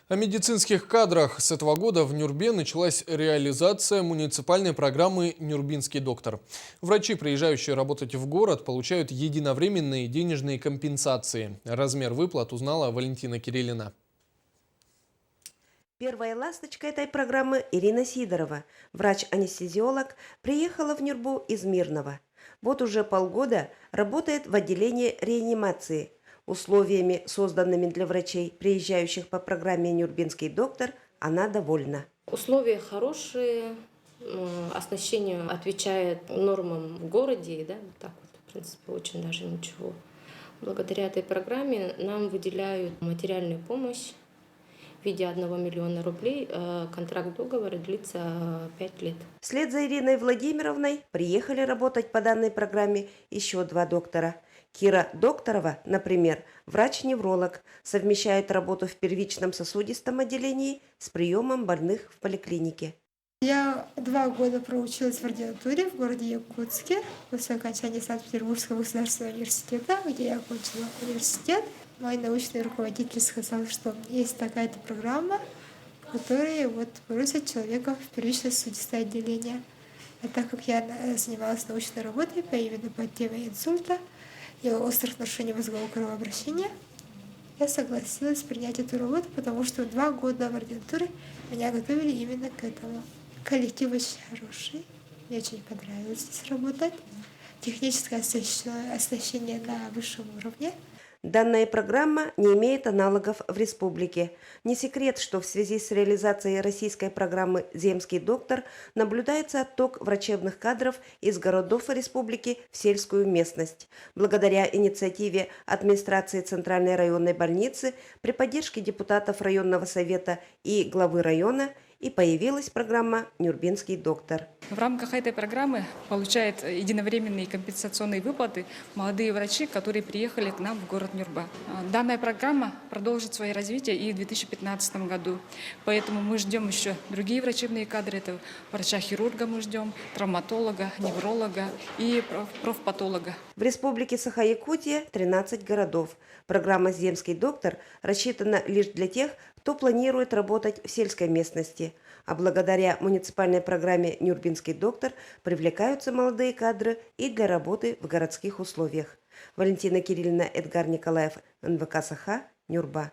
О медицинских кадрах с этого года в Нюрбе началась реализация муниципальной программы «Нюрбинский доктор». Врачи, приезжающие работать в город, получают единовременные денежные компенсации. Размер выплат узнала Валентина Кириллина. Первая ласточка этой программы – Ирина Сидорова, врач-анестезиолог, приехала в Нюрбу из Мирного. Вот уже полгода работает в отделении реанимации. Условиями, созданными для врачей, приезжающих по программе «Нюрбинский доктор», она довольна. Условия хорошие, оснащение отвечает нормам в городе, да, вот так вот, в принципе, очень даже ничего. Благодаря этой программе нам выделяют материальную помощь в виде 1 миллиона рублей. Контракт договора длится 5 лет. Вслед за Ириной Владимировной приехали работать по данной программе еще два доктора. Кира Докторова, например, врач-невролог, совмещает работу в первичном сосудистом отделении с приемом больных в поликлинике. Я 2 года проучилась в ординатуре в городе Якутске после окончания Санкт-Петербургского государственного университета, где я окончила университет. Мой научный руководитель сказал, что есть такая-то программа, в которой просят человека в первичное сосудистое отделение. А так как я занималась научной работой именно по теме инсульта и острых нарушений мозгового кровообращения, я согласилась принять эту работу, потому что 2 года в ординатуре меня готовили именно к этому. Коллектив очень хороший, мне очень понравилось здесь работать. Техническое оснащение на высшем уровне. Данная программа не имеет аналогов в республике. Не секрет, что в связи с реализацией российской программы «Земский доктор» наблюдается отток врачебных кадров из городов республики в сельскую местность. Благодаря инициативе администрации Центральной районной больницы при поддержке депутатов районного совета и главы района и появилась программа «Нюрбинский доктор». В рамках этой программы получают единовременные компенсационные выплаты молодые врачи, которые приехали к нам в город Нюрба. Данная программа продолжит свое развитие и в 2015 году. Поэтому мы ждем еще другие врачебные кадры. Это врача-хирурга мы ждем, травматолога, невролога и профпатолога. В республике Саха-Якутия 13 городов. Программа «Земский доктор» рассчитана лишь для тех, кто планирует работать в сельской местности. А благодаря муниципальной программе «Нюрбинский доктор» привлекаются молодые кадры и для работы в городских условиях. Валентина Кириллина, Эдгар Николаев, НВК Саха, Нюрба.